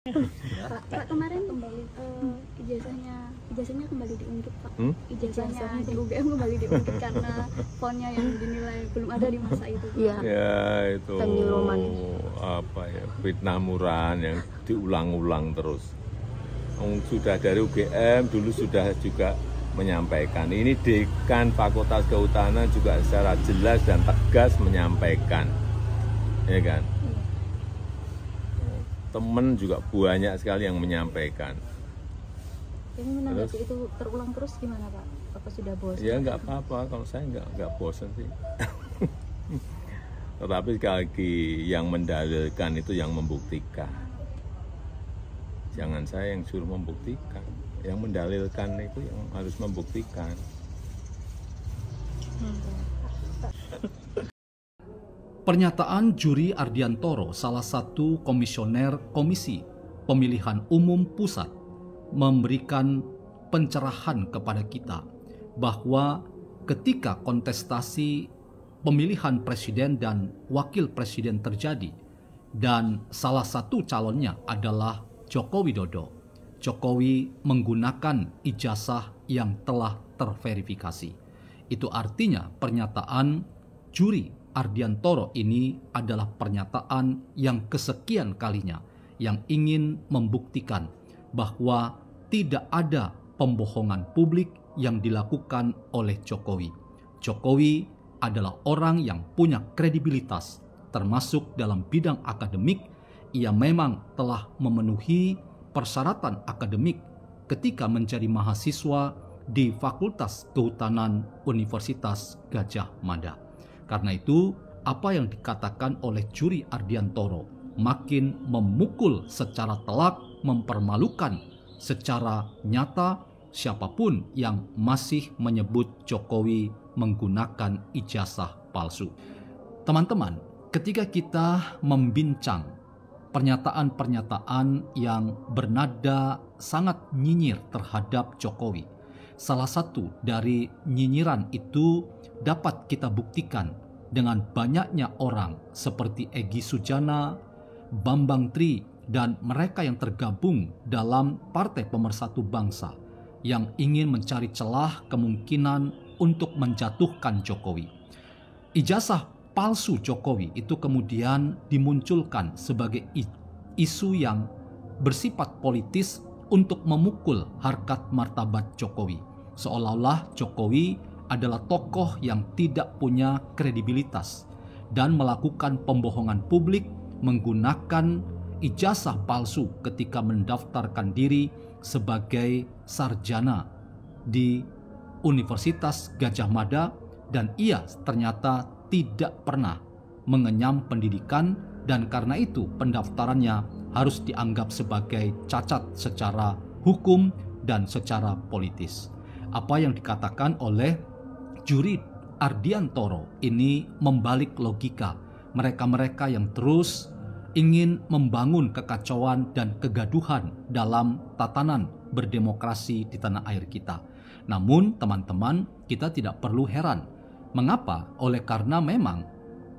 Pak kemarin kembali ijazahnya kembali diungkit Pak. Ijazahnya di UGM kembali diungkit karena fontnya yang dinilai belum ada di masa itu. Iya. Ya itu Penyuluman. apa ya, fitnah murahan yang diulang-ulang terus. Sudah dari UGM dulu sudah juga menyampaikan. Ini Dekan Fakultas Kehutanan juga secara jelas dan tegas menyampaikan, ya kan? Temen juga banyak sekali yang menyampaikan. Ini menanggapi itu terulang terus gimana Pak? Apa sudah bosan? Ya nggak apa-apa, kalau saya nggak bosan sih. Tetapi sekali lagi yang mendalilkan itu yang membuktikan. Jangan saya yang suruh membuktikan. Yang mendalilkan itu yang harus membuktikan. Pernyataan Juri Ardiantoro, salah satu komisioner Komisi Pemilihan Umum Pusat, memberikan pencerahan kepada kita bahwa ketika kontestasi pemilihan presiden dan wakil presiden terjadi dan salah satu calonnya adalah Joko Widodo, Jokowi menggunakan ijazah yang telah terverifikasi. Itu artinya pernyataan Juri Ardiantoro ini adalah pernyataan yang kesekian kalinya yang ingin membuktikan bahwa tidak ada pembohongan publik yang dilakukan oleh Jokowi. Jokowi adalah orang yang punya kredibilitas termasuk dalam bidang akademik. Ia memang telah memenuhi persyaratan akademik ketika menjadi mahasiswa di Fakultas Kehutanan Universitas Gadjah Mada. Karena itu, apa yang dikatakan oleh Juri Ardiantoro makin memukul secara telak, mempermalukan secara nyata siapapun yang masih menyebut Jokowi menggunakan ijazah palsu. Teman-teman, ketika kita membincang pernyataan-pernyataan yang bernada sangat nyinyir terhadap Jokowi, salah satu dari nyinyiran itu dapat kita buktikan dengan banyaknya orang seperti Egy Sujana, Bambang Tri, dan mereka yang tergabung dalam Partai Pemersatu Bangsa yang ingin mencari celah kemungkinan untuk menjatuhkan Jokowi. Ijazah palsu Jokowi itu kemudian dimunculkan sebagai isu yang bersifat politis untuk memukul harkat martabat Jokowi. Seolah-olah Jokowi adalah tokoh yang tidak punya kredibilitas dan melakukan pembohongan publik menggunakan ijazah palsu ketika mendaftarkan diri sebagai sarjana di Universitas Gadjah Mada, dan ia ternyata tidak pernah mengenyam pendidikan dan karena itu pendaftarannya harus dianggap sebagai cacat secara hukum dan secara politis. Apa yang dikatakan oleh Juri Ardiantoro ini membalik logika mereka-mereka yang terus ingin membangun kekacauan dan kegaduhan dalam tatanan berdemokrasi di tanah air kita. Namun teman-teman, kita tidak perlu heran. Mengapa? Oleh karena memang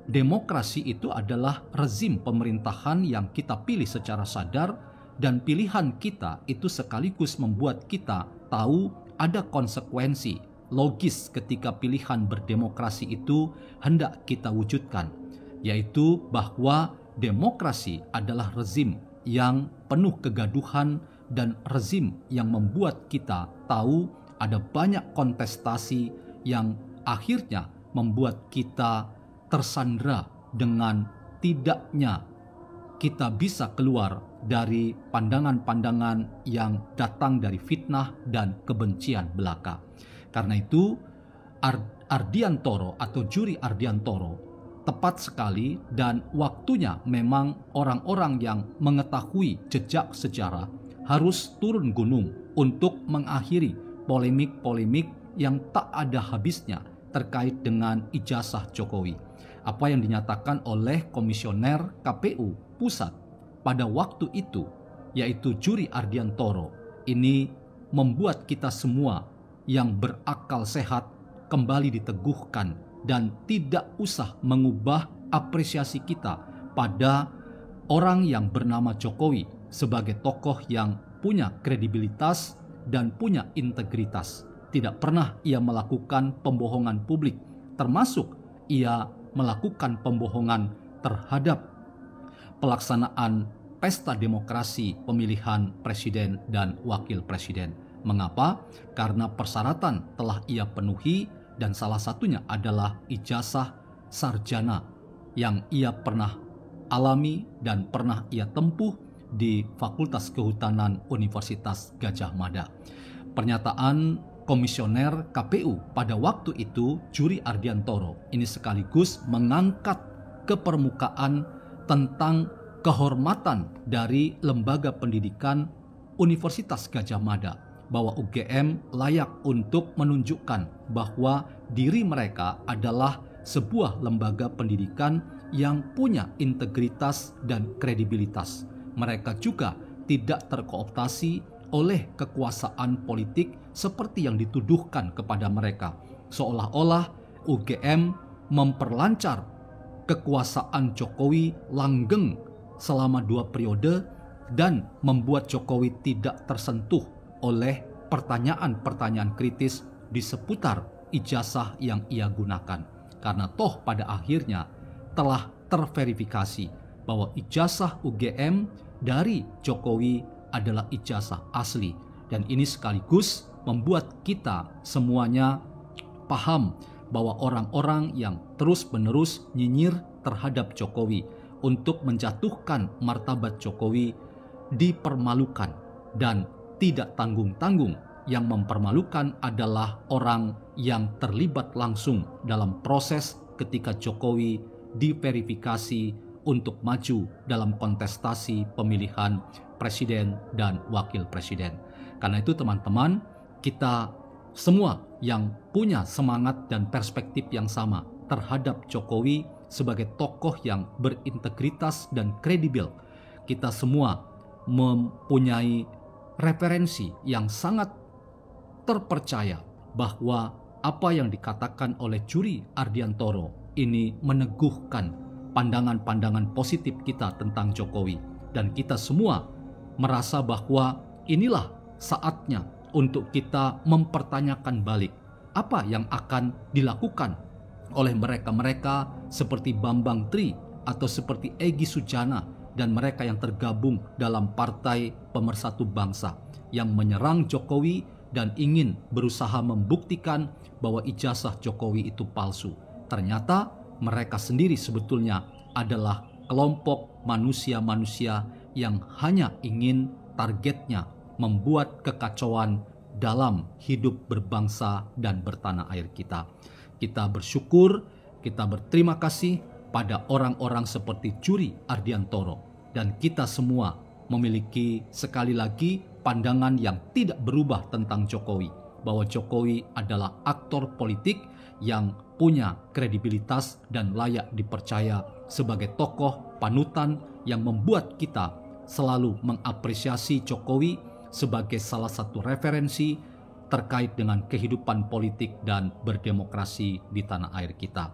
demokrasi itu adalah rezim pemerintahan yang kita pilih secara sadar dan pilihan kita itu sekaligus membuat kita tahu ada konsekuensi logis ketika pilihan berdemokrasi itu hendak kita wujudkan, yaitu bahwa demokrasi adalah rezim yang penuh kegaduhan dan rezim yang membuat kita tahu ada banyak kontestasi yang akhirnya membuat kita tersandra dengan tidaknya kita bisa keluar dari pandangan-pandangan yang datang dari fitnah dan kebencian belaka. Karena itu Ardiantoro atau Juri Ardiantoro tepat sekali dan waktunya memang orang-orang yang mengetahui jejak sejarah harus turun gunung untuk mengakhiri polemik-polemik yang tak ada habisnya terkait dengan ijazah Jokowi. Apa yang dinyatakan oleh komisioner KPU Pusat pada waktu itu, yaitu Juri Ardiantoro, ini membuat kita semua yang berakal sehat kembali diteguhkan dan tidak usah mengubah apresiasi kita pada orang yang bernama Jokowi sebagai tokoh yang punya kredibilitas dan punya integritas. Tidak pernah ia melakukan pembohongan publik, termasuk ia melakukan pembohongan terhadap pelaksanaan pesta demokrasi pemilihan presiden dan wakil presiden. Mengapa? Karena persyaratan telah ia penuhi dan salah satunya adalah ijazah sarjana yang ia pernah alami dan pernah ia tempuh di Fakultas Kehutanan Universitas Gadjah Mada. Pernyataan komisioner KPU pada waktu itu, Juri Ardiantoro, ini sekaligus mengangkat ke permukaan tentang kehormatan dari lembaga pendidikan Universitas Gadjah Mada, bahwa UGM layak untuk menunjukkan bahwa diri mereka adalah sebuah lembaga pendidikan yang punya integritas dan kredibilitas. Mereka juga tidak terkooptasi oleh kekuasaan politik seperti yang dituduhkan kepada mereka. Seolah-olah UGM memperlancar kekuasaan Jokowi langgeng selama 2 periode dan membuat Jokowi tidak tersentuh oleh pertanyaan-pertanyaan kritis di seputar ijazah yang ia gunakan. Karena toh pada akhirnya telah terverifikasi bahwa ijazah UGM dari Jokowi adalah ijazah asli. Dan ini sekaligus membuat kita semuanya paham bahwa orang-orang yang terus-menerus nyinyir terhadap Jokowi untuk menjatuhkan martabat Jokowi dipermalukan, dan tidak tanggung-tanggung. Yang mempermalukan adalah orang yang terlibat langsung dalam proses ketika Jokowi diverifikasi untuk maju dalam kontestasi pemilihan presiden dan wakil presiden. Karena itu teman-teman, kita semua yang punya semangat dan perspektif yang sama terhadap Jokowi sebagai tokoh yang berintegritas dan kredibel, kita semua mempunyai referensi yang sangat terpercaya bahwa apa yang dikatakan oleh Juri Ardiantoro ini meneguhkan pandangan-pandangan positif kita tentang Jokowi. Dan kita semua merasa bahwa inilah saatnya untuk kita mempertanyakan balik apa yang akan dilakukan oleh mereka-mereka seperti Bambang Tri atau seperti Egy Sujana dan mereka yang tergabung dalam Partai Pemersatu Bangsa yang menyerang Jokowi dan ingin berusaha membuktikan bahwa ijazah Jokowi itu palsu. Ternyata mereka sendiri sebetulnya adalah kelompok manusia-manusia yang hanya ingin targetnya membuat kekacauan dalam hidup berbangsa dan bertanah air kita. Kita bersyukur, kita berterima kasih pada orang-orang seperti Juri Ardiantoro, dan kita semua memiliki sekali lagi pandangan yang tidak berubah tentang Jokowi, bahwa Jokowi adalah aktor politik yang punya kredibilitas dan layak dipercaya sebagai tokoh panutan yang membuat kita selalu mengapresiasi Jokowi sebagai salah satu referensi terkait dengan kehidupan politik dan berdemokrasi di tanah air kita.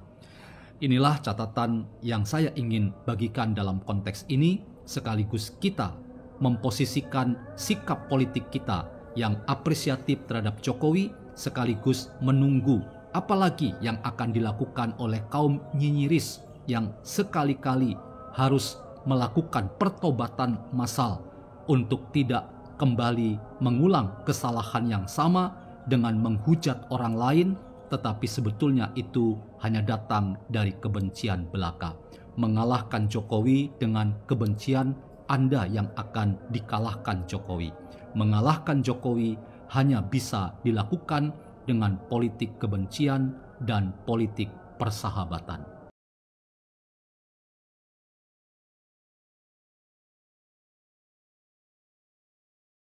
Inilah catatan yang saya ingin bagikan dalam konteks ini, sekaligus kita memposisikan sikap politik kita yang apresiatif terhadap Jokowi, sekaligus menunggu apalagi yang akan dilakukan oleh kaum nyinyiris yang sekali-kali harus melakukan pertobatan massal untuk tidak kembali mengulang kesalahan yang sama dengan menghujat orang lain, tetapi sebetulnya itu hanya datang dari kebencian belaka. Mengalahkan Jokowi dengan kebencian, Anda yang akan dikalahkan Jokowi. Mengalahkan Jokowi hanya bisa dilakukan dengan politik kebencian dan politik persahabatan.